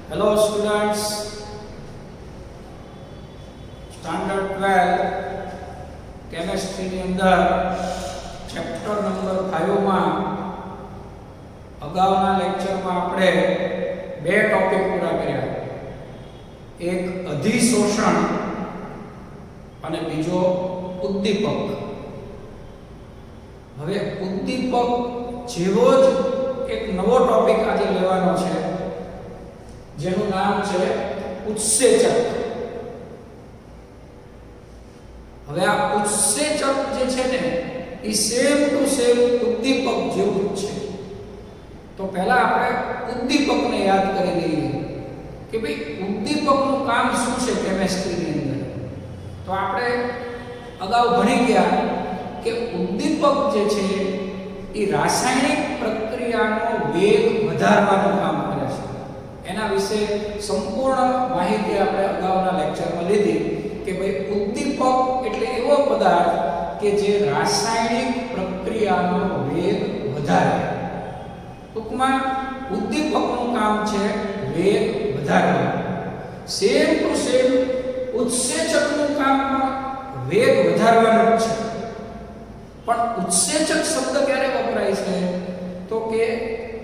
Hello students, standard 12 chemistry ની અંદર chapter number 5 માં અગાઉના લેક્ચરમાં આપણે બે ટોપિક પૂરા કર્યા, એક અધિશોષણ અને બીજો ઉદ્દીપક. હવે ઉદ્દીપક જેવો જ એક નવો ટોપિક આજે લેવાનો છે જેનું નામ છે ઉત્સેચક. હવે આ ઉત્સેચક જે છે ને એ સેમ ટુ સેમ ઉદ્દીપક જેવું જ છે. તો પહેલા આપણે ઉદ્દીપકને યાદ કરી લઈએ કે ભાઈ ઉદ્દીપકનું કામ શું છે કેમિસ્ટ્રીની અંદર. તો આપણે અગાઉ ભણી ગયા કે ઉદ્દીપક જે છે એ રાસાયણિક પ્રક્રિયાનો વેગ વધારવાનું કામ કરે છે. એના વિશે સંપૂર્ણ માહિતી આપણે અગાઉના લેક્ચરમાં લીધી કે ભાઈ ઉદ્દીપક એટલે એવો પદાર્થ કે જે રાસાયણિક પ્રક્રિયાનો વેગ વધારે. ટૂંકમાં ઉદ્દીપકનું કામ છે વેગ વધારવાનું. સેમ ટુ સેમ ઉત્સેચકનું કામ પણ વેગ વધારવાનું છે. પણ ઉત્સેચક શબ્દ ક્યારે વપરાય છે તો કે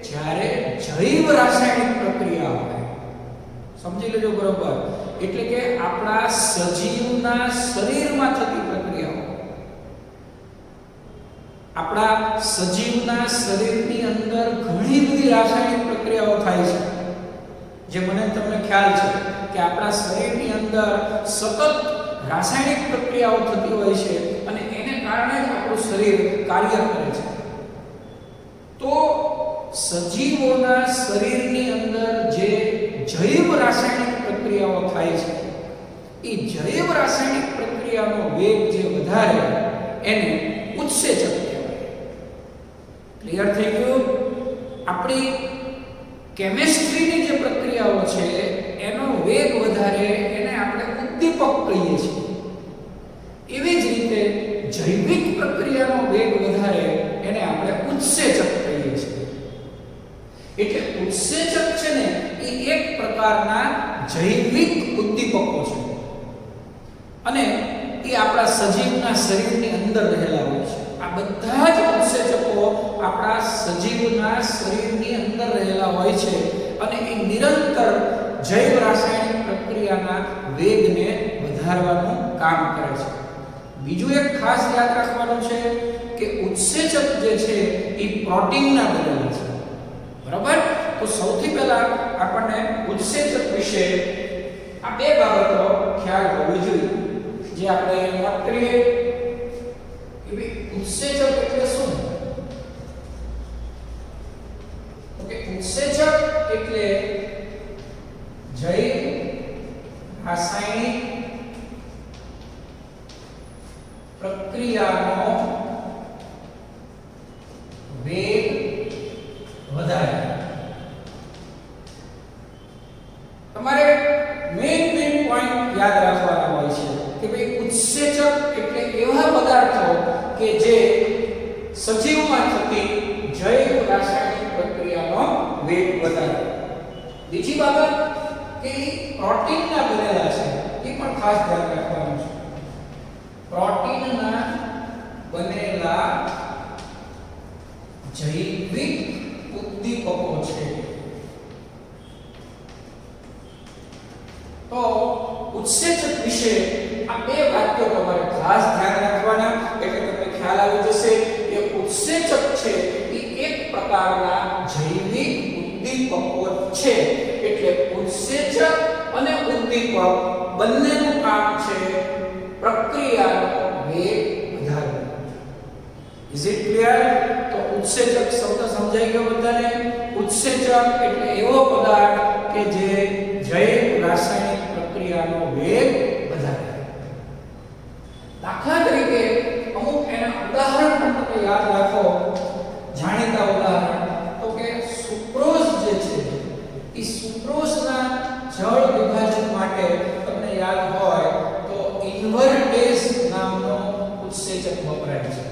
જ્યારે જૈવ રાસાયણિક પ્રક્રિયા હોય. સમજી લેજો બરોબર. એટલે કે આપણા સજીવના શરીરમાં થતી પ્રક્રિયાઓ, આપણા સજીવના શરીરની અંદર ઘણી બધી રાસાયણિક પ્રક્રિયાઓ થાય છે. જે મને તમને ખ્યાલ છે કે આપણા શરીરની અંદર સતત રાસાયણિક પ્રક્રિયાઓ થતી હોય છે અને એને કારણે જ આપણું શરીર કાર્ય કરે છે. તો સજીવોના શરીરની અંદર જે જૈવ રાસાયણિક પ્રક્રિયાઓ થાય છે એ જૈવ રાસાયણિક પ્રક્રિયાનો વેગ જે વધારે એને ઉત્સેચક કહેવાય. ક્લિયર થઈ ગયું? આપણી કેમિસ્ટ્રીની જે પ્રક્રિયાઓ છે એનો વેગ વધારે એને આપણે ઉદ્દીપક કહીએ છીએ. એવી જ રીતે જૈવિક પ્રક્રિયાનો વેગ વધારે એને આપણે ઉત્સેચક કહીએ છીએ. એટલે ઉત્સેચક છે ને એ એક પ્રકારના જૈવિક ઉદ્દીપકો છે અને એ આપણા સજીવના શરીરની અંદર રહેલા હોય છે. આ બધા જ ઉત્સેચકો આપણા સજીવના શરીરની અંદર રહેલા હોય છે અને એ નિરંતર જૈવ રાસાયણિક પ્રક્રિયાના વેગને વધારવાનું કામ કરે છે. બીજું એક ખાસ યાદ રાખવાનું છે કે ઉત્સેચક જે છે એ પ્રોટીનના બનેલા છે. બરાબર? તો સૌથી પહેલા આપણને ઉત્સેચક વિશે આ બે બાબતો ખ્યાલ હોવી જોઈએ જે આપણે વાત કરીએ કે ઉત્સેચક એટલે શું. ઓકે, ઉત્સેચક એટલે જૈવ રાસાયણિક પ્રક્રિયાનો વેગ વધારે. તમારે મેઇન પોઈન્ટ યાદ રાખવાના હોય છે કે ભાઈ ઉત્સેચક એટલે એવા પદાર્થો કે જે સજીવમાં થતી જૈવ રાસાયણિક પ્રક્રિયાનો વેગ વધારે. બીજી બાબત કે પ્રોટીનના બનેલા છે એ પણ ખાસ ધ્યાન રાખવાનું છે. પ્રોટીનના બનેલા જૈવિક ઉદ્દીપકો છે. તો ઉત્સેચક વિશે આ બે વાક્યો તમારે ખાસ ધ્યાન રાખવાના. એટલે તમને ખ્યાલ આવી જશે કે ઉત્સેચક છે એ એક પ્રકારના જૈવિક ઉદ્દીપકો છે. એટલે ઉત્સેચક અને ઉદ્દીપક બંનેનું કામ છે પ્રક્રિયાનો વેગ વધારવો. Is it clear? તો ઉત્સેચક શબ્દ સમજાઈ ગયો બધાને? ઉત્સેચક એટલે એવો પદાર્થ કે જે જૈવ રાસાયણિક પ્રક્રિયાનો વેગ વધારે. દાખલા તરીકે અમુક એના ઉદાહરણ પણ તમે યાદ રાખો, જાણીતા ઉદાહરણ. તો કે સુક્રોઝ જે છે એ સુક્રોઝના જળ વિભાજન માટે તમને યાદ હોય તો ઇન્વર્ટેઝ નામનો ઉત્સેચક વપરાય છે.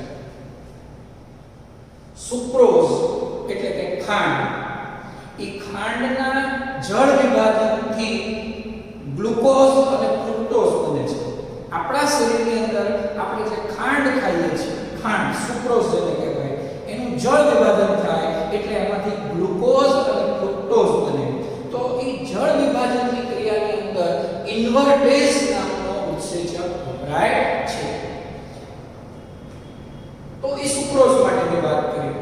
સુક્રોઝ એટલે કે ખાંડ એ ખાંડના જળ વિભાજનથી ગ્લુકોઝ અને ફ્રુક્ટોઝ બને છે. આપણા શરીરની અંદર આપણે જે ખાંડ ખાઈએ છીએ, ખાંડ સુક્રોઝ જેને કહેવાય, એનું જળ વિભાજન થાય એટલે એમાંથી ગ્લુકોઝ અને ફ્રુક્ટોઝ બને. તો એ જળ વિભાજનની ક્રિયાની અંદર ઇન્વર્ટેઝ નામનો ઉત્સેચક વપરાય છે. તો એ સુક્રોઝ માટેની વાત કરી.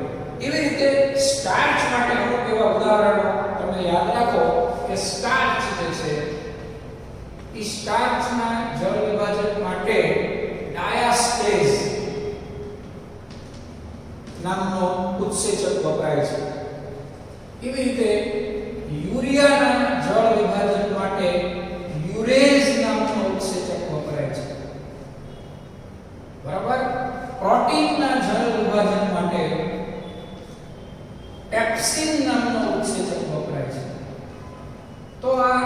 એવી રીતે સ્ટાર્ચ માટે અમુક એવા ઉદાહરણો તમે યાદ રાખો કે સ્ટાર્ચ જે છે એ સ્ટાર્ચના જળ વિભાજન માટે ડાયાસ્ટેઝ નામનો ઉત્સેચક વપરાય છે. એવી રીતે યુરિયાના જળ વિભાજન માટે યુરેઝ નામનો ઉત્સેચક વપરાય છે. બરાબર. પ્રોટીનના જળ વિભાજન માટે પેપ્સિન નામનો ઉત્સેચક વપરાય છે. તો આ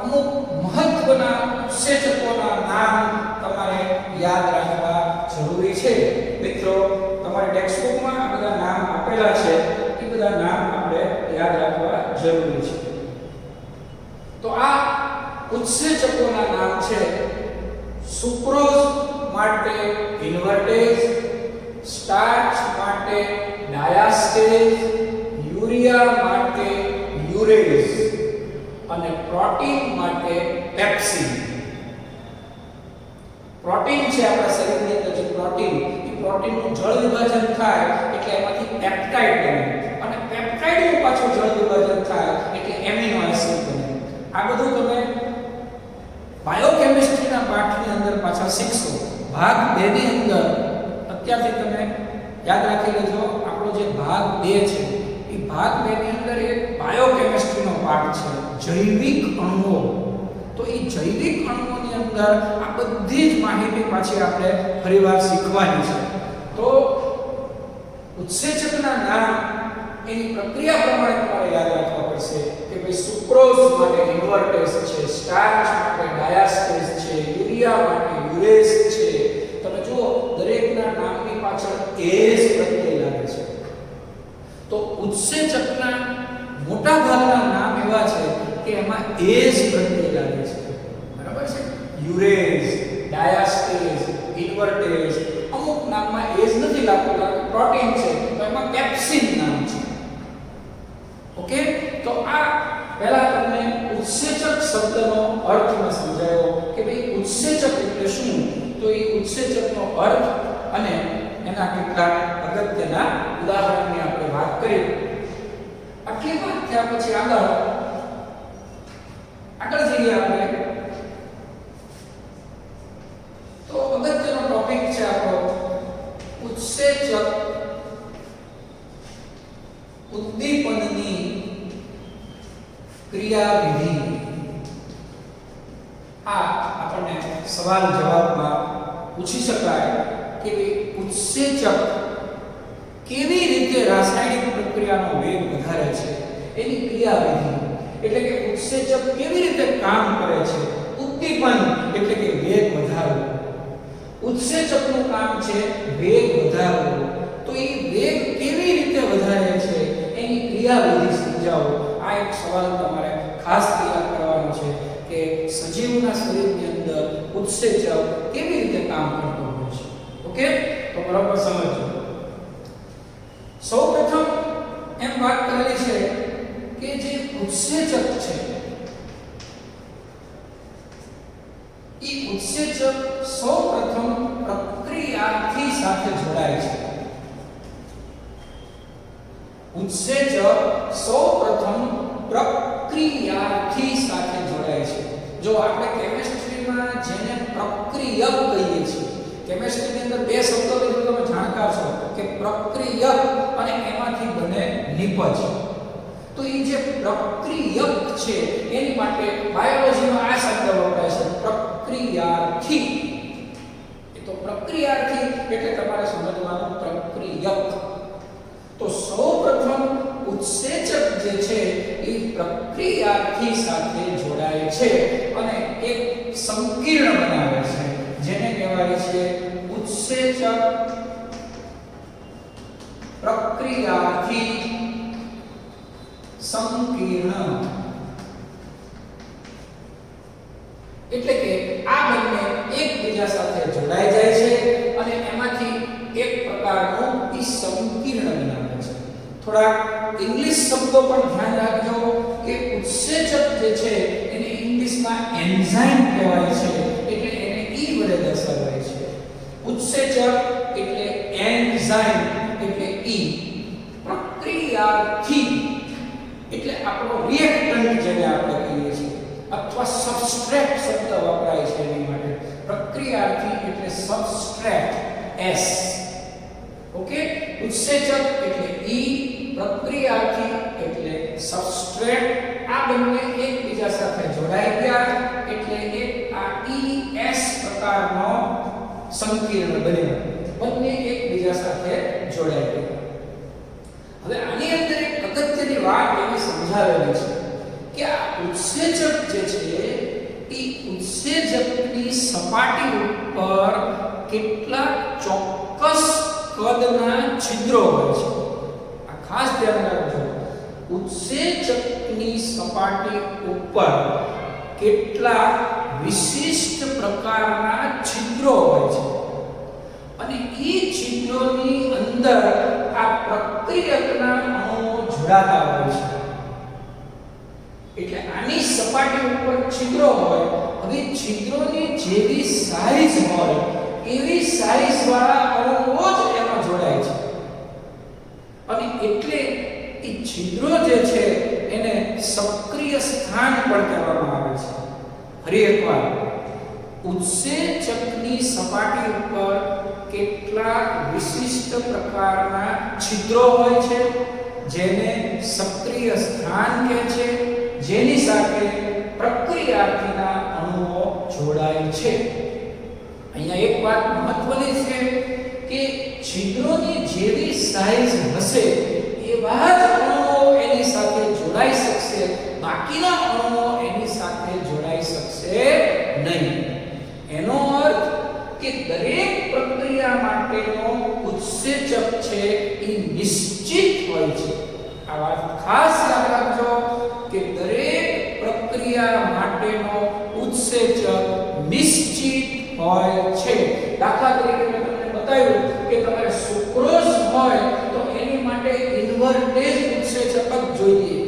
અમુક મહત્વના ઉત્સેચકોના નામ તમારે યાદ રાખવા જરૂરી છે. મિત્રો, તમારી ટેક્સ્ટબુકમાં આ બધા નામ આપેલા છે, એ બધા નામ આપણે યાદ રાખવા જરૂરી છે. તો આ ઉત્સેચકોના નામ છે સુક્રોઝ માટે ઇન્વર્ટેઝ, સ્ટાર્ચ માટે ડાયાસ્ટેઝ, યુરિયા માટે યુરેઝ અને પ્રોટીન માટે પેપ્સિન. પ્રોટીન છે આપણા શરીરની અંદર જે પ્રોટીન, એ પ્રોટીનનું જળ વિભાજન થાય એટલે એમાંથી પેપ્ટાઇડ બને અને પેપ્ટાઇડનું પાછું જળ વિભાજન થાય એટલે એમિનો એસિડ બને. આ બધું તમે બાયોકેમિસ્ટ્રીના પાઠની અંદર પાછા શીખશો. ભાગ 2 ની અંદર અત્યારથી તમે યાદ રાખી લેજો. આપણો જે ભાગ 2 છે એ ભાગ 2 ની અંદર એક બાયોકેમિસ્ટ્રીનો પાઠ છે, જૈવિક અણુઓ. તો એ જૈવિક અણુઓની અંદર આ બધી જ માહિતી પાછી આપણે ફરીવાર શીખવાની છે. તો ઉત્સેચકના નામ એની પ્રક્રિયા પ્રમાણે તમારે યાદ રાખવા પડશે કે ભાઈ સુક્રોઝ માટે ઇન્વર્ટેઝ છે, સ્ટાર્ચ માટે ડાયાસ્ટેઝ છે, યુરિયા માટે યુરેઝ છે. તમે જુઓ દરેકના નામની પાછળ એઝ પ્રત્યય લાગે છે. તો ઉત્સેચકના મોટા ભાગના નામ એવા છે કે એમાં એઝ પ્રત્યય લાગે છે. બરાબર છે. યુરેઝ, ડાયાસ્ટેઝ, ઇન્વર્ટેઝ. અમુક નામમાં એઝ નથી લાગતો, પ્રોટીન છે તો એમાં પેપ્સિન નામ છે. ઓકે. તો આ પહેલા તમને ઉત્સેચક શબ્દનો અર્થ મેં સમજાયો કે ભાઈ ઉત્સેચક એટલે શું. તો એ ઉત્સેચકનો અર્થ અને એના કેટલાક અગત્યના ઉદાહરણની આપણે વાત કરી. આટલી વાત થયા પછી આગળ જઈએ આપણે. તો અગત્યનો ટોપિક છે આપણો ઉત્સેચક ઉદ્દીપનની ક્રિયાવિધિ. આ આપણને સવાલ જવાબમાં પૂછી શકાય કે ઉત્સેચક કેવી રીતે રાસાયણિક પ્રક્રિયાનો વેગ વધારે છે, એની ક્રિયાવિધિ એટલે કે ઉત્સેચક કેવી રીતે કામ કરે છે. ઉદ્દીપન એટલે કે વેગ વધારવો. ઉત્સેચકનું કામ છે વેગ વધારવો. તો એ વેગ કેવી રીતે વધારે છે એની ક્રિયાવિધિ સમજાવો. આ એક સવાલ તમારે ખાસ તૈયાર કરવાનો છે કે સજીવના શરીરની અંદર ઉત્સેચક કેવી રીતે કામ કરતો હોય છે. ઓકે. તો બરાબર સમજો. સૌપ્રથમ એમ વાત કરેલી છે કે જે ઉત્સેચક છે એ ઉત્સેચક સૌપ્રથમ પ્રક્રિયાથી સાથે જોડાય છે. ઉત્સેચક સૌપ્રથમ પ્રક્રિયાથી સાથે જોડાય છે. જો આપણે કેમિસ્ટ્રીમાં જેને પ્રક્રિયક કહીએ છીએ, કેમિસ્ટ્રીની અંદર બે શબ્દો છે તમે જાણતા છો કે પ્રક્રિયક અને એમાંથી બને નિપજ. તો એ જે પ્રક્રિયક છે એની માટે બાયોલોજીમાં આ શબ્દ વપરાય છે પ્રક્રિયાથી. એ તો પ્રક્રિયાથી એટલે તમારે સમજવાનું પ્રક્રિયક. તો સૌપ્રથમ ઉત્સેચક જે છે એ પ્રક્રિયાથી સાથે જોડાય છે અને એક સંકીર્ણ બનાવે છે જેને કહેવાય છે ઉત્સેચક પ્રક્રિયાથી સંકીર્ણ. એટલે કે આ બંને એકબીજા સાથે જોડાઈ જાય છે અને એમાંથી એક પ્રકારનું ઈ સંકીર્ણ બનાવે છે. થોડા ઇંગ્લિશ શબ્દો પણ ધ્યાન રાખજો કે ઉત્સેચક જે છે એને ઇંગ્લિશમાં એન્ઝાઇમ કહેવાય છે, એટલે એને ઈ વડે દર્શાવાય છે. ઉત્સેચક એટલે એન્ઝાઇમ એટલે ઈ. પ્રક્રિયાથી એટલે આપણો રિએક્ટન્ટ જેને આપણે કહીએ છીએ અથવા સબસ્ટ્રેટ શબ્દ વપરાય છે એની માટે. પ્રક્રિયાથી એટલે સબસ્ટ્રેટ એસ. ઓકે, ઉત્સેચક એટલે ઈ, પ્રક્રિયાથી એટલે સબસ્ટ્રેટ. આ બંને એકબીજા સાથે જોડાઈ ગયા એટલે એક આ ઈ એસ પ્રકારનો સંકીર્ણ બન્યો. બંને એકબીજા સાથે જોડાઈ ગયા. હવે આની અંદર એક અગત્યની વાત એવી સમજાવેલી છે કે આ ઉત્સેચક જે છે એ ઉત્સેચકની સપાટી ઉપર કેટલાક ચોક્કસ કદના છિદ્રો હોય છે. આ ખાસ ધ્યાન રાખજો. ઉત્સેચકની સપાટી ઉપર કેટલાક વિશિષ્ટ પ્રકારના છિદ્રો હોય છે અને એ છિદ્રોની અંદર આ પ્રક્રિયકના અણુઓ જોડાતા હોય છે. એટલે આની સપાટી ઉપર છિદ્રો હોય. હવે છિદ્રોની જેવી સાઈઝ હોય એવી સાઈઝ વાળા અણુઓ જ એમાં જોડાય છે અને એટલે એ છિદ્રો જે છે એને સક્રિય સ્થાન પણ કહેવામાં આવે છે. ફરી એકવાર, ઉત્સેચકની સપાટી ઉપર કેટલાક વિશિષ્ટ પ્રકારના છિદ્રો હોય છે જેને સક્રિય સ્થાન કહે છે, જેની સાથે પ્રક્રિયાર્થીના અણુઓ જોડાય છે. અહીંયા એક વાત મહત્વની છે કે છિદ્રોની જેવી સાઈઝ હશે એવા જ અણુઓ એની સાથે જોડાઈ શકશે, બાકીના અણુઓ એની સાથે જોડાઈ શકશે નહીં. એનો અર્થ કે દરેક પ્રક્રિયા માટેનો ઉત્સેચક છે એ નિશ્ચિત હોય છે. આ વાત ખાસ યાદ રાખજો કે દરેક પ્રક્રિયા માટેનો ઉત્સેચક નિશ્ચિત હોય છે. દાખલા તરીકે મેં તમને બતાવ્યું કે તમારે સુક્રોઝ હોય તો એની માટે ઇન્વર્ટેજ ઉત્સેચક જ જોઈએ.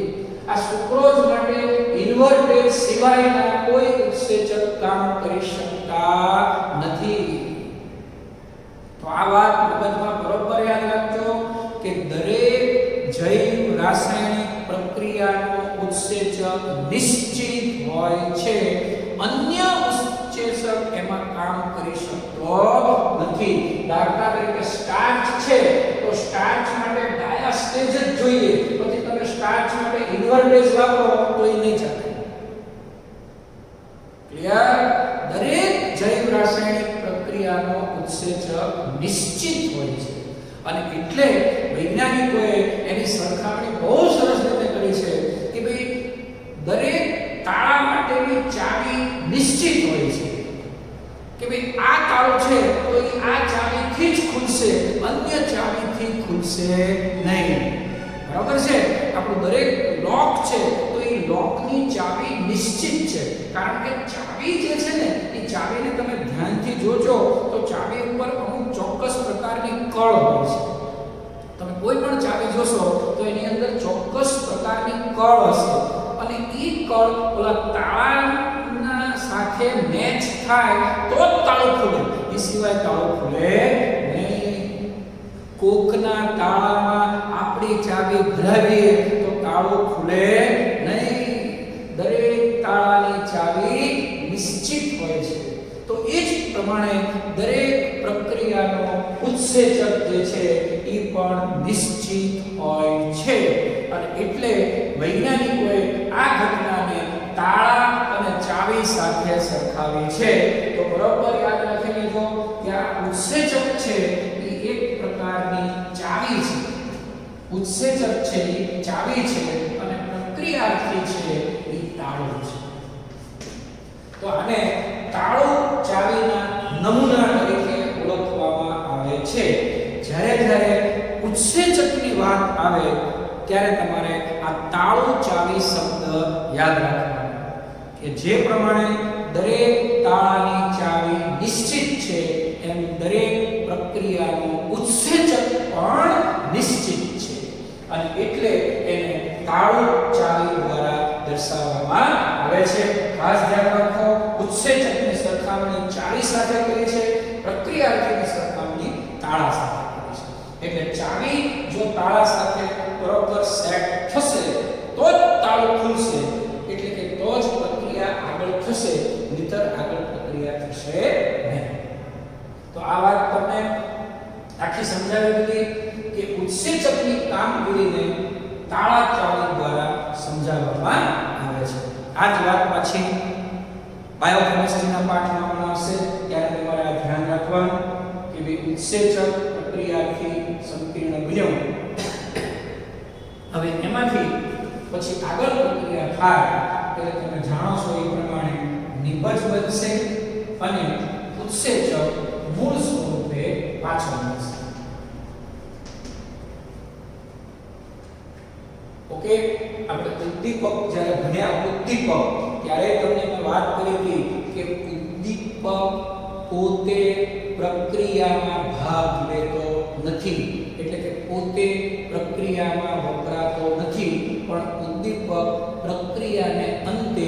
આ સુક્રોઝ માટે ઇન્વર્ટેજ સિવાયના કોઈ ઉત્સેચક કામ કરી શકતા નથી. તો આ વાત મગજમાં બરોબર યાદ રાખજો કે દરેક જૈવ રાસાયણિક પ્રક્રિયાનો ઉત્સેચક નિશ્ચિત હોય છે. અન્ય ઉત્સેચક એમાં કામ કરી શકતો નથી. દાખલા તરીકે સ્ટાર્ચ છે તો સ્ટાર્ચ માટે ડાયાસ્ટેજ જ જોઈએ, પછી તમે સ્ટાર્ચ માટે ઇન્વર્ટેજ વાપરો તો એ નહીં ચાલે. ક્લિયર? દરેક જૈવ રાસાયણિક પ્રક્રિયાનો ઉત્સેચક નિશ્ચિત હોય છે અને એટલે વૈજ્ઞાનિકોએ એની સરખામણી બહુ સરસ રીતે કરી છે કે ભાઈ દરેક તાળા માટેની ચાવી નિશ્ચિત હોય છે કે ભાઈ આ તાળો છે તો એ આ ચાવીથી જ ખુલશે, અન્ય ચાવીથી ખુલશે નહીં. બરાબર છે? આપણું દરેક લોક છે તો એ લોકની ચાવી નિશ્ચિત છે, કારણ કે ચાવી જે છે ને એ ચાવીને તમે ધ્યાનથી જોજો તો ચાવી ઉપર અમુક ચોક્કસ પ્રકારની કળ હોય છે. તમે કોઈ પણ ચાવી જોશો તો એની અંદર ચોક્કસ પ્રકારની કળ હશે અને એ કળ ઓલા તાળાના સાથે મેચ થાય તો જ તાળું ખુલે, એ સિવાય તાળું ખુલે નહીં. કોકના તાળામાં આપણી ચાવી ભરાવીએ તો તાળું ખુલે નહીં. દરેક તાળાની ચાવી નિશ્ચિત હોય છે. તો એ જ પ્રમાણે દરેક પ્રક્રિયાનો ઉત્સેચક જે છે એ પણ નિશ્ચિત હોય છે અને એટલે વૈજ્ઞાનિકોએ આ ઘટનાને તાળા અને ચાવી સાથે સરખાવી છે. તો બરોબર યાદ રાખી લેજો કે આ ઉત્સેચક છે એ એક પ્રકારની ચાવી છે. ઉત્સેચક છે એ ચાવી છે અને પ્રક્રિયાર્થી છે એ તાળું છે. તો આને તાળું ચાવીના નમૂના તરીકે ઓળખવામાં આવે છે. જ્યારે જ્યારે ઉત્સેચકની વાત આવે ત્યારે તમારે આ તાળું ચાવી શબ્દ યાદ રાખવાનો કે જે પ્રમાણે દરેક તાળાની ચાવી નિશ્ચિત છે એમ દરેક પ્રક્રિયાનો ઉત્સેચક પણ નિશ્ચિત છે અને એટલે એને તાળું ચાવી દ્વારા દર્શાવવામાં આવે છે. ખાસ ધ્યાન રાખો, ઉત્સેચકની સરખામણી ચાવી સાથે કરી છે, પ્રક્રિયાર્થીની સરખામણી તાળા સાથે કરી છે. એટલે ચાવી જો તાળા સાથે બરોબર સેટ થશે તો જ તાળું ખુલશે, એટલે કે તો જ પ્રક્રિયા આગળ થશે, નહીંતર આગળ પ્રક્રિયા થશે નહીં. તો આ વાત તમને આખી સમજાવી દીધી કે ઉત્સેચકની કામગીરીને તાળા ચાવી દ્વારા સમજાવવામાં આવે છે. આ જ વાત પછી બાયોકેમિસ્ટ્રીના પાઠમાં પણ આવશે, ત્યારે તમારે આ ધ્યાન રાખવાનું કે ભાઈ ઉત્સેચક પ્રક્રિયાથી સંકીર્ણ બન્યું. હવે એમાંથી પછી આગળ પ્રક્રિયા થાય એટલે તમે જાણો છો એ પ્રમાણે નિપજ બનશે અને ઉત્સેચક મૂળ સ્વરૂપે પાછો મળશે. ઓકે, આપણે ઉદ્દીપક જ્યારે ભણ્યા ઉદ્દીપક ત્યારે તમને મેં વાત કરી હતી કે ઉદ્દીપક પોતે પ્રક્રિયામાં ભાગ લેતો નથી, એટલે કે પોતે પ્રક્રિયામાં વપરાતો નથી, પણ ઉદ્દીપક પ્રક્રિયાને અંતે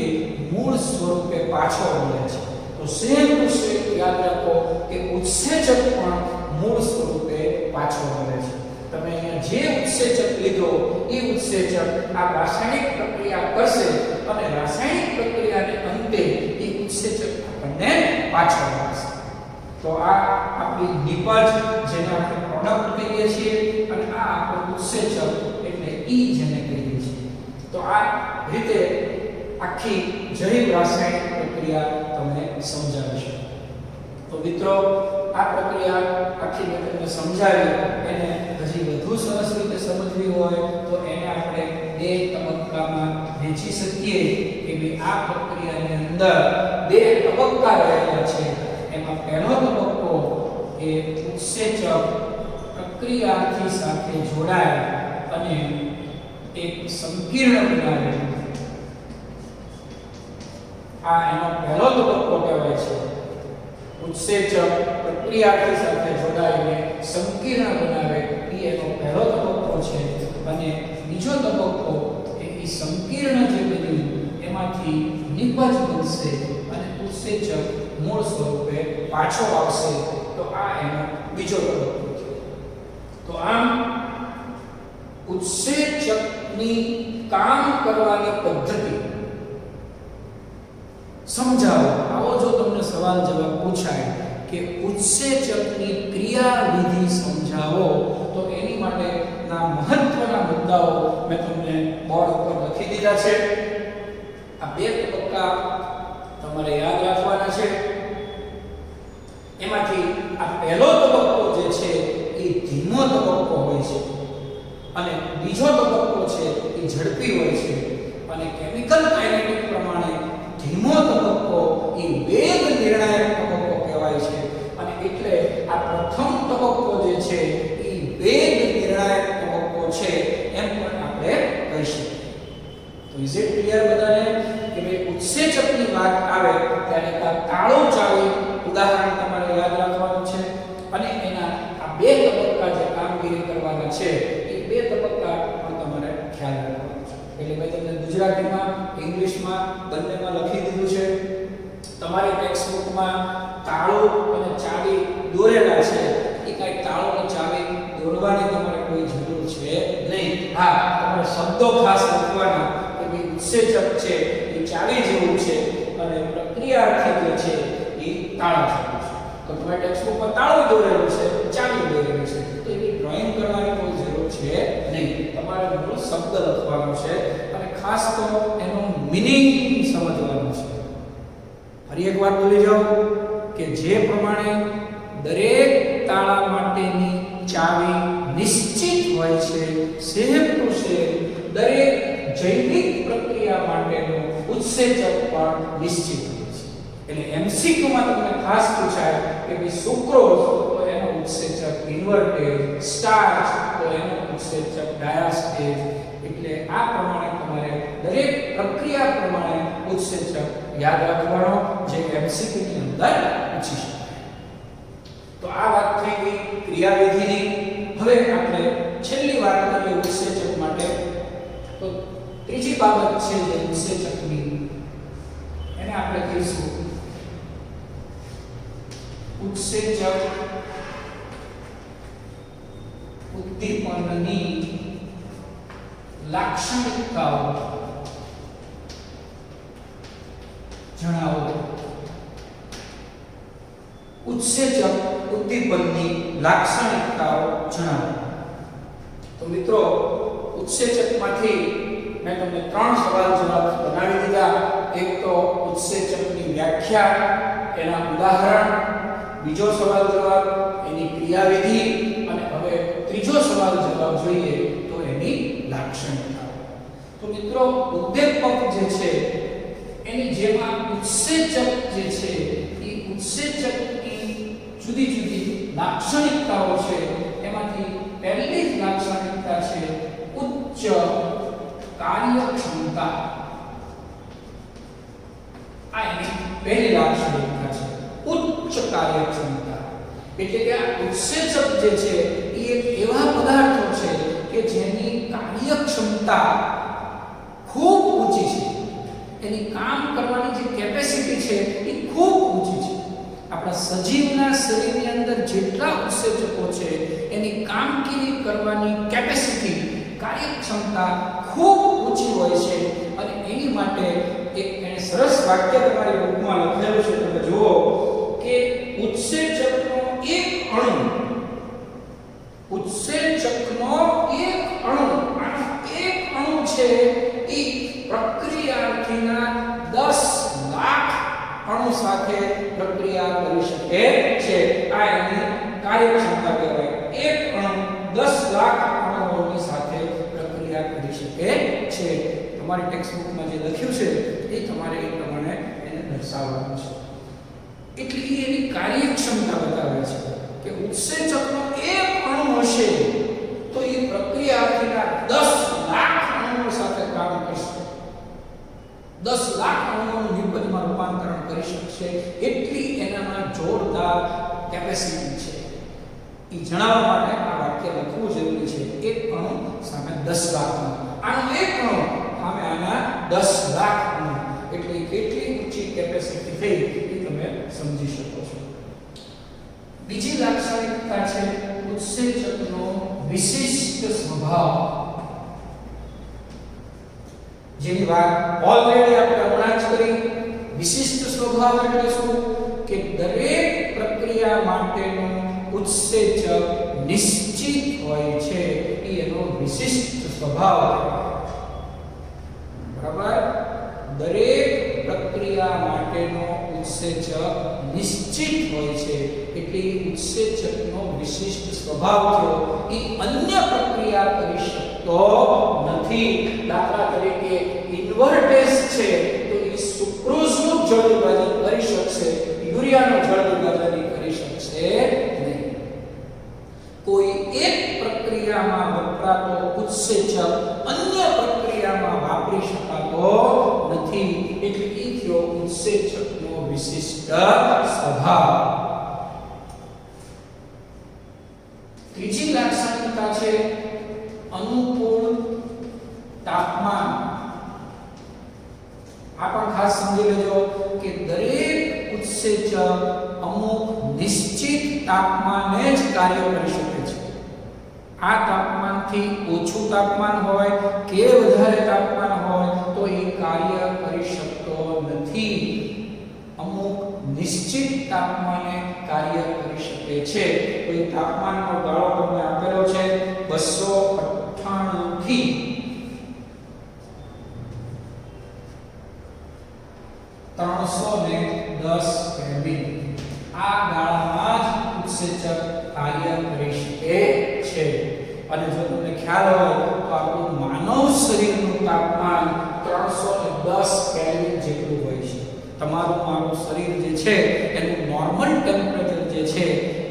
મૂળ સ્વરૂપે પાછો મળે છે. તો સેમ ટુ સેમ યાદ રાખો કે ઉત્સેચક પણ મૂળ સ્વરૂપે પાછો મળે છે. તમે અહીંયા જે ઉત્સેચક લીધો એ ઉત્સેચક આ રાસાયણિક પ્રક્રિયા કરશે અને રાસાયણિક પ્રક્રિયાને અંતે એ ઉત્સેચક આપણને પાછો મળશે. તો આ આપણી નિપજ જેને આપણે પ્રોડક્ટ કહીએ છીએ અને આ આપણું ઉત્સેચક એટલે ઈ જેને કહીએ છીએ. તો આ રીતે આખી જૈવ રાસાયણિક પ્રક્રિયા તમને સમજાવી છે. તો મિત્રો આ પ્રક્રિયા આખી મેં તમને સમજાવી, એને હજી વધુ સરસ રીતે સમજવી હોય તો એને આપણે બે તબક્કામાં વહેંચી શકીએ કે ભાઈ આ પ્રક્રિયાની અંદર બે તબક્કા રહેલા છે. એમાં પહેલો તબક્કો એ ઉત્સેચક પ્રક્રિયાથી સાથે જોડાય અને એક સંકીર્ણ બનાવે, આ એનો પહેલો તબક્કો કહેવાય છે. ઉત્સેચક પ્રક્રિયાથી સાથે જોડાઈને સંકીર્ણ બનાવે એ એનો પહેલો તબક્કો છે. અને બીજો તબક્કો એ સંકીર્ણ જે બન્યું એમાંથી નિપજ બનશે અને ઉત્સેચક મૂળ સ્વરૂપે પાછો આવશે. તો આ એનો બીજો તબક્કો છે. તો આમ ઉત્સેચકની કામ કરવાની પદ્ધતિ સમજાવો. આવો જો તમને સવાલ જવાબ પૂછાય કે ઉત્સેચકની ક્રિયાવિધિ સમજાવો તો એની માટેના મહત્વના મુદ્દાઓ મેં તમને બોર્ડ ઉપર લખી દીધા છે. આ બે તબક્કા તમારે યાદ રાખવાના છે. એમાંથી આ પહેલો તબક્કો જે છે એ ધીમો તબક્કો હોય છે અને બીજો તબક્કો છે એ ઝડપી હોય છે. અને કેમિકલ કાઇનેટિક પ્રમાણે ધીમો તબક્કો એ વેગ નિર્ણાયક તબક્કો કહેવાય છે અને એટલે આ પ્રથમ તબક્કો જે છે એ વેગ નિર્ણાયક તબક્કો છે એમ પણ આપણે કહી શકીએ. તો ઇઝ ઇટ ક્લિયર બધાને કે ભાઈ ઉત્સેચકની વાત આવે ત્યારે આ તાળું ચાવી ઉદાહરણ તમારે યાદ રાખવાનું છે અને એના આ બે તબક્કા જે કામગીરી કરવાના છે એ બે તબક્કા પણ તમારે ખ્યાલ રાખવાનો છે. એટલે મેં તમને ગુજરાતીમાં ઇંગ્લિશમાં બંનેમાં લખી દીધું છે. તમારી ટેક્સ્ટબુકમાં તાળું અને ચાવી દોરેલા છે, એ કાંઈ તાળું અને ચાવી દોરવાની તમારે કોઈ જરૂર છે નહીં. હા, તમારે શબ્દો ખાસ લખવાના કે ભાઈ ઉત્સેચક છે એ ચાવી જેવું છે અને પ્રક્રિયાર્થી જે છે એ તાળા જેવું છે. તો તમારી ટેક્સ્ટબુકમાં તાળું દોરેલું છે, ચાવી દોરેલું છે, તો એની ડ્રોઈંગ કરવાની કોઈ જરૂર છે નહીં. તમારે મૂળ શબ્દ લખવાનો છે અને ખાસ તો એનો મીનિંગ સમજવાનો છે. ફરી એક વાર બોલી જાઓ કે જે પ્રમાણે દરેક તાળા માટેની ચાવી નિશ્ચિત હોય છે, સેમ ટુ સેમ દરેક જૈવિક પ્રક્રિયા માટેનો ઉત્સેચક પણ નિશ્ચિત હોય છે. એટલે એમસીક્યુમાં તમને ખાસ પૂછાય કે ભાઈ સુક્રોઝ તો એનો ઉત્સેચક ઇન્વર્ટેડ, સ્ટાર્ચ તો એનો ઉત્સેચક ડાયાસ્ટેજ. એટલે આ પ્રમાણે તમારે દરેક પ્રક્રિયા પ્રમાણે ઉત્સેચક યાદ રાખવાનો જે MCQ ની અંદર પૂછી શકાય. તો આ વાત થઈ ગઈ ક્રિયાવિધિની. હવે આપણે છેલ્લી વાત કરીએ ઉત્સેચક માટે. તો ત્રીજી બાબત છે જે ઉત્સેચકની, એને આપણે કહીશું ઉત્સેચક ઉદ્દીપનની લાક્ષણિકતાઓ જણાવો. ઉત્સેચક ઉદ્દીપનની લાક્ષણિકતાઓ જણાવો. તો મિત્રો ઉત્સેચકમાંથી મેં તમને 3 સવાલ જવાબ બનાવી દીધા. એક તો ઉત્સેચકની વ્યાખ્યા, એના ઉદાહરણ, બીજો સવાલ જવાબ એની ક્રિયાવિધિ, અને હવે ત્રીજો સવાલ જવાબ જોઈએ તો એની લાક્ષણિકતાઓ. તો મિત્રો ઉદ્દીપક જે છે એની જેમાં ઉત્સેચક જે છે એ ઉત્સેચકની જુદી જુદી લાક્ષણિકતાઓ છે. એમાંથી પહેલી જ લાક્ષણિકતા છે ઉચ્ચ કાર્યક્ષમતા. આ એની પહેલી લાક્ષણિકતા છે, ઉચ્ચ કાર્યક્ષમતા. એટલે કે આ ઉત્સેચક જે છે એ એક એવા પદાર્થો છે કે જેની કાર્યક્ષમતા ખૂબ ઊંચી છે. એની કામ કરવાની જે કેપેસિટી છે એ ખૂબ ઊંચી છે. આપણા સજીવના શરીરની અંદર જેટલા ઉત્સેચકો છે એની કામગીરી કરવાની કેપેસિટી, કાર્યક્ષમતા ખૂબ ઊંચી હોય છે. અને એની માટે એક એને સરસ વાક્ય તમારી બુકમાં લખેલું છે, તમે જુઓ કે ઉત્સેચકનો એક અણુ, ઉત્સેચકનો એક અણુ, આ એક અણુ છે એ પ્રક્રિયાર્થીના 10 લાખ અણુ સાથે પ્રક્રિયા કરી શકે છે. આ એની કાર્યક્ષમતા કહેવાય. એક અણુ 10 લાખ અણુઓની સાથે પ્રક્રિયા કરી શકે છે. તમારી ટેક્સ્ટબુકમાં જે લખ્યું છે એ તમારે એ પ્રમાણે એને દર્શાવવાનું છે. એટલે એની કાર્યક્ષમતા બતાવે છે કે ઉત્સેચકનો એક અણુ હશે તો એ પ્રક્રિયાર્થીના 10 લાખ અણુઓ સાથે કામ કરશે. 10 લાખ અણુઓનું નિપજમાં રૂપાંતરણ કરી શકશે. એટલી એનામાં જોરદાર કેપેસિટી છે. એ જણાવવા માટે આ વાક્ય લખવું જરૂરી છે. એક અણુ સામે 10 લાખ અણુ. આનો એક અણુ સામે આના 10 લાખ અણુ. એટલે કેટલી ઊંચી કેપેસિટી થઈ એ તમે સમજી શકો છો. બીજી લાક્ષણિકતા છે ઉત્સેચકનો વિશિષ્ટ સ્વભાવ. જેની વાત ઓલરેડી આપણે હમણાં જ કરી. વિશિષ્ટ સ્વભાવ એટલે શું? કે દરેક પ્રક્રિયા માટેનો ઉત્સેચક નિશ્ચિત હોય છે. એ એનો વિશિષ્ટ સ્વભાવ. બરાબર? દરેક પ્રક્રિયા માટેનો ઉત્સેચક નિશ્ચિત હોય છે. એટલે ઉત્સેચકનો વિશિષ્ટ સ્વભાવ થયો. એ અન્ય પ્રક્રિયા કરી શકતો નથી. દાખલા તરીકે ઇન્વર્ટેસ છે તો એ સુક્રોઝનું જળ વિભાજન કરી શકશે, યુરિયાનું જળ વિભાજન કરી શકશે નહીં. કોઈ એક પ્રક્રિયામાં વપરાતો ઉત્સેચક અન્ય પ્રક્રિયામાં વાપરી શકાતો નથી. એટલે એ થયો ઉત્સેચકનો વિશિષ્ટ સ્વભાવ. ત્રીજી લાક્ષણિકતા છે અનુકૂળ તાપમાન. આ પણ ખાસ સમજી લેજો કે દરેક ઉત્સેચક અમુક નિશ્ચિત તાપમાને જ કાર્ય કરી શકે છે. આ તાપમાનથી ઓછું તાપમાન હોય કે વધારે તાપમાન હોય તો એ કાર્ય કરી શકતો નથી. અમુક નિશ્ચિત તાપમાને કાર્ય કરી શકે છે. તો એ તાપમાનનો ગાળો તમને આપેલો છે 298 થી 310 કેલ્વિન. આ ગાળામાં જ ઉત્સેચક કાર્ય કરી શકે છે. અને જો તમને ખ્યાલ હોય તો આપણું માનવ શરીરનું તાપમાન 310 કેલ્વિન જેટલું હોય છે. તમારું મારું શરીર જે છે એનું નોર્મલ ટેમ્પરેચર જે છે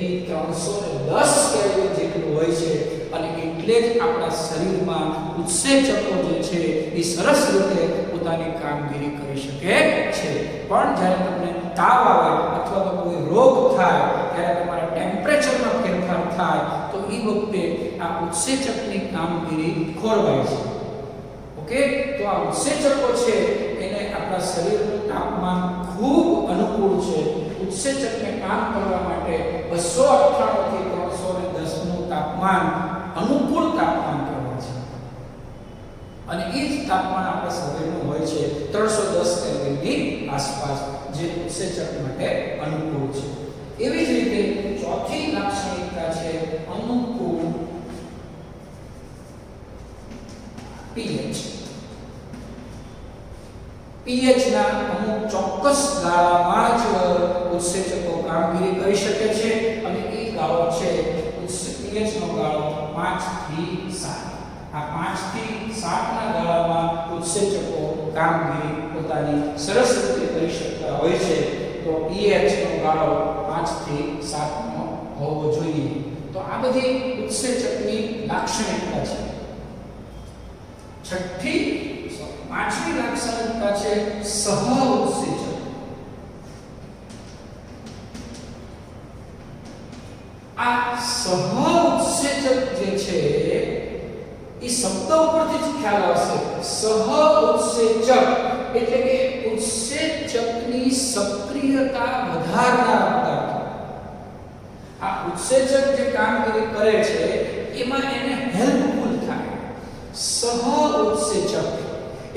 એ 310 કેલ્વિન જેટલું હોય છે. અને એટલે જ આપણા શરીરમાં ઉત્સેચકો જે છે એ સરસ રીતે પોતાની કામગીરી કરી શકે છે. પણ જ્યારે તમને તાવ આવે અથવા તો કોઈ રોગ થાય, ત્યારે તમારા ટેમ્પરેચરમાં ફેરફાર થાય, તો એ વખતે આ ઉત્સેચકની કામગીરી ખોરવાય છે. ઓકે, તો આ ઉત્સેચકો છે એને આપણા શરીરનું તાપમાન ખૂબ અનુકૂળ છે. ઉત્સેચકને કામ કરવા માટે 298 થી 310 નું તાપમાન અનુકૂળ તાપમાન કરવા છે. અને એ જ તાપમાન આપણા શરીરનું હોય છે 310 કેલ્વિનની આસપાસ, જે ઉત્સેચક માટે અનુકૂળ છે. એવી જ રીતે ચોથી લાક્ષણિકતા છે અનુકૂળ pH. pH ના અમુક ચોક્કસ ગાળામાં જ ઉત્સેચકો કામગીરી કરી શકે છે, અને એ ગાળો છે pH નો ગાળો 5 થી 7. આ 5 થી 7 ના ગાળામાં ઉત્સેચકો કામગીરી પોતાની સરસ રીતે કરી શકતા હોય છે. તો pH નો ગાળો 5 થી 7 નો હોવો જોઈએ. તો આ બધી ઉત્સેચકની લાક્ષણિકતા છે. પાંચમી લાક્ષણિકતા છે સહ ઉત્સેચક. આ સહ ઉત્સેચક જે છે એ શબ્દ ઉપરથી જ ખ્યાલ આવશે. સહ ઉત્સેચક એટલે કે ઉત્સેચકની સક્રિયતા વધારનાર પદાર્થ. આ ઉત્સેચક જે કામગીરી કરે છે એમાં એને હેલ્પફુલ થાય. સહ ઉત્સેચક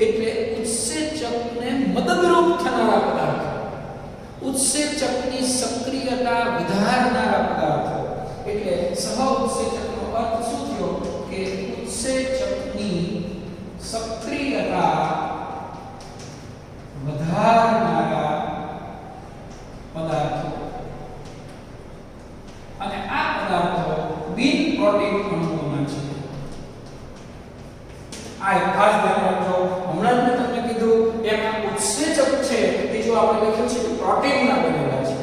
એટલે ઉત્સેચકને મદદરૂપ થનારા પદાર્થ, ઉત્સેચકની સક્રિયતા વધારનારા પદાર્થ. એટલે સહ ઉત્સેચકનો અર્થ શું થયો કે ઉત્સેચકની સક્રિયતા વધારનારા પદાર્થો. અને આ પદાર્થો બિન પ્રોટીન અણુઓના છે. આ ખાસ ધ્યાન રાખજો. હમણાં જ મેં તમને કીધું એમાં ઉત્સેચક છે એ જો આપણે લખ્યું છે કે પ્રોટીનના બનેલા છે.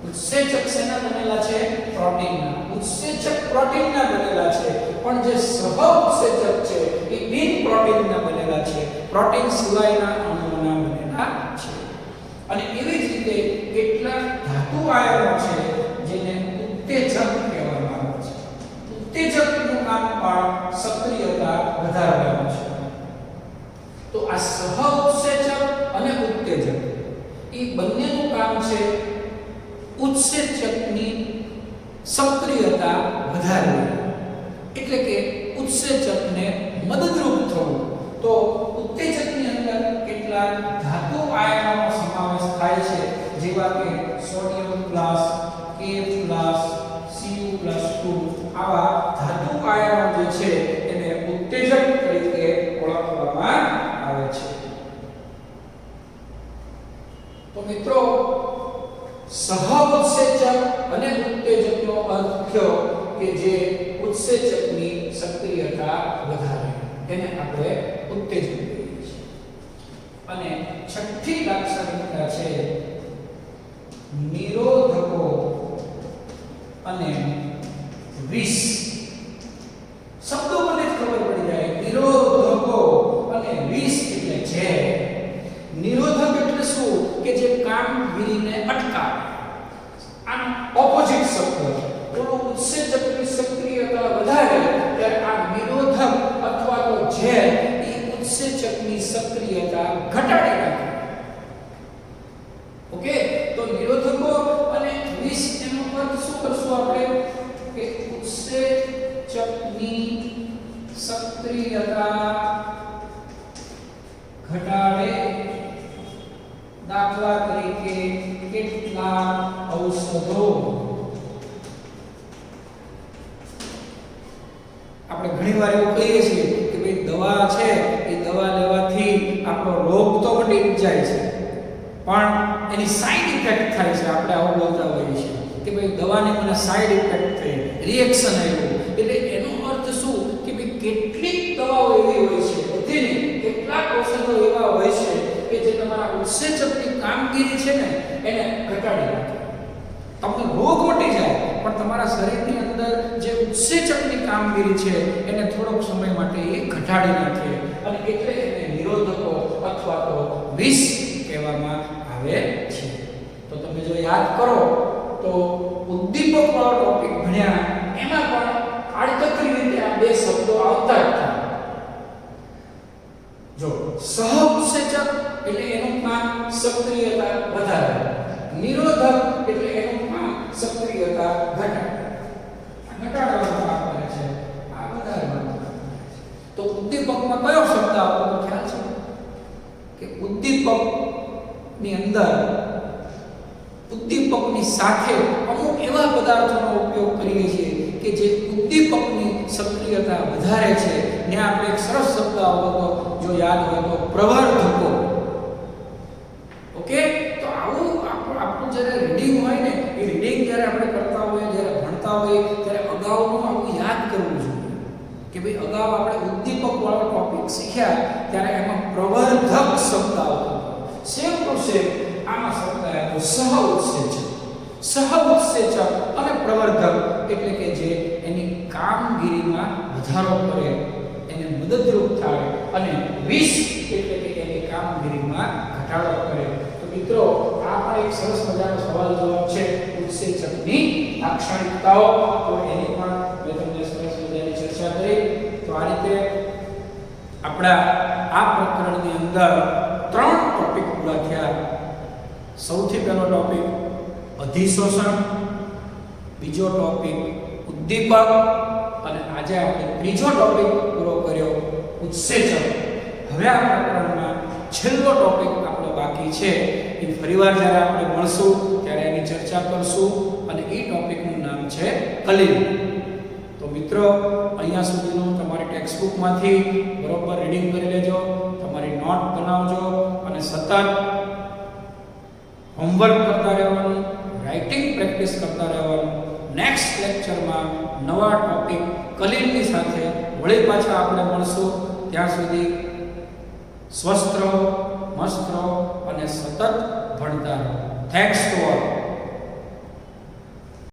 ઉત્સેચક શેના બનેલા છે? પ્રોટીનના. ઉત્સેચક પ્રોટીનના બનેલા છે, પણ જે સહ ઉત્સેચક છે એ બિન પ્રોટીનના બનેલા છે, પ્રોટીન સિવાયના અણુઓના બનેલા છે. અને એવી જ રીતે કેટલાક ધાતુ આયનો છે જેને ઉત્તેજક કહેવામાં આવે છે. ઉત્તેજકનું કામ પણ સક્રિયતા વધારવાનું છે. તો આ સહ ઉત્સેચક અને ઉત્તેજક એ બંનેનું કામ છે ઉત્સેચકની સક્રિયતા વધારવી, એટલે કે ઉત્સેચકને મદદરૂપ થવું. તો ઉત્તેજકની અંદર કેટલાક ધાતુ આયનોનો સમાવેશ થાય છે, જેવા કે sodium plus, K plus, Cu+2 આવા ધાતુ આયનો જે છે એને ઉત્તેજક તરીકે ઓળખવામાં આવે છે. તો મિત્રો, સહ ઉત્સેચક અને ઉત્તેજકનો અર્થ થયો કે જે ઉત્સેચકની સક્રિયતા વધારે, એને આપણે ઉત્તેજક કહીએ છીએ. અને છઠ્ઠી લાક્ષણિકતા છે નિરોધકો અને વિષ. શબ્દો મને જ ખબર પડી જાય. નિરોધકો અને વિષ એટલે ઝેર. નિરોધક એટલે શું? કે જે કામગીરીને અટકાવે. આમ ઓપોઝિટ શબ્દ. ઓલો ઉત્સેચકની સક્રિયતા વધારે ત્યારે આ નિરોધક અથવા તો ઝેર એ ઉત્સેચકની સક્રિયતા ઘટાડી નાખે. ઓકે, તો નિરોધકો અને વિષ એનો અર્થ શું કરશું આપણે કે ઉત્સેચકની સક્રિયતા ઘટાડે. દાખલા તરીકે કેટલાક ઔષધો. આપણે ઘણીવાર એવું કહીએ છીએ કે ભાઈ દવા છે એ દવા લેવાથી આપણો રોગ તો મટી જાય છે, પણ એની સાઈડ ઇફેક્ટ થાય છે. આપણે આવું બોલતા હોઈએ છીએ કે ભાઈ દવાની મને સાઈડ ઇફેક્ટ થઈ, રિએક્શન આવ્યું. એટલે એનો અર્થ શું કે ભાઈ કેટલીક દવાઓ એવી હોય છે, બધી નહીં, કેટલાક ઔષધો એવા હોય છે કે જે તમારા ઉત્સેચકની કામગીરી છે ને એને ઘટાડી નાખે. તમને રોગ મટી જાય, પણ તમારા શરીરની અંદર જે ઉત્સેચકની કામગીરી છે એને થોડોક સમય માટે એ ઘટાડી નાખે અને એટલે એને નિરોધકો અથવા તો વિષ કહેવામાં આવે છે. તો તમે જો યાદ કરો તો ઉદ્દીપક વાળો ટોપિક ભણ્યા એમાં પણ આડકતરી રીતે આ બે શબ્દો આવતા હતા. જો સહ ઉત્સેચક એટલે એનું કામ સક્રિયતા વધારે, નિરોધક એટલે એનું કામ સક્રિયતા ઘટાડવાનું કામ કરે છે, આ વધારવાનું કામ કરે છે. તો ઉદ્દીપકમાં કયો શબ્દ આવતો ખ્યાલ છે કે ઉદ્દીપકની અંદર ઉદ્દીપકની સાથે અમુક એવા પદાર્થોનો ઉપયોગ કરીએ છીએ કે જે ઉદ્દીપકની સક્રિયતા વધારે છે. ત્યાં આપણે એક સરસ શબ્દ આવતો હતો, જો યાદ હોય તો પ્રવર્ધકો. ઓકે, તો આવું આપણું જ્યારે રીડિંગ હોય ને, એ રીડિંગ જ્યારે આપણે કરતા હોઈએ, જ્યારે ભણતા હોઈએ, ત્યારે અગાઉનું આવું યાદ કરવું જોઈએ કે ભાઈ અગાઉ આપણે ઉદ્દીપક વાળો ટોપિક શીખ્યા ત્યારે એમાં પ્રવર્ધક શબ્દ આવતો હતો. સેમ ટુ સેમ આમાં શબ્દ આવ્યો સહ ઉત્સેચક. સહ ઉત્સેચક અને પ્રવર્ધક એટલે કે જે એની કામગીરીમાં વધારો કરે, એને મદદરૂપ થાય, અને વિષ એટલે કે એની કામગીરીમાં ઘટાડો કરે. તો મિત્રો આ પણ એક સરસ મજાનો સવાલ જવાબ છે ઉત્સેચકની લાક્ષણિકતાઓ. તો એની પણ મેં તમને સરસ મજાની ચર્ચા કરી. તો આ રીતે આપણા આ પ્રકરણની અંદર 3 ટોપિક પૂરા થયા. સૌથી પહેલો ટોપિક અધિશોષણ, બીજો ટોપિક ઉદ્દીપક, અને આજે આપણે ત્રીજો ટોપિક પૂરો કર્યો ઉત્સેચક. હવે આ પ્રકરણમાં છેલ્લો ટોપિક આપણો બાકી છે. એ ફરીવાર જ્યારે આપણે મળશું ત્યારે એની ચર્ચા કરશું, અને એ ટોપિકનું નામ છે કલીલ. તો મિત્રો અહીંયા સુધીનું તમારી ટેક્સ્ટબુકમાંથી બરોબર રીડિંગ કરી લેજો, તમારી નોટ બનાવજો અને સતત હોમવર્ક કરતા રહેવાનું, રાઇટિંગ પ્રેક્ટિસ કરતા રહેવાનું. નેક્સ્ટ લેક્ચરમાં નવા ટોપિક કલીલની સાથે વળી પાછા આપણે મળશું. ત્યાં સુધી સ્વસ્થ રહો, મસ્ત રહો અને સતત ભણતા રહો. Thanks to all.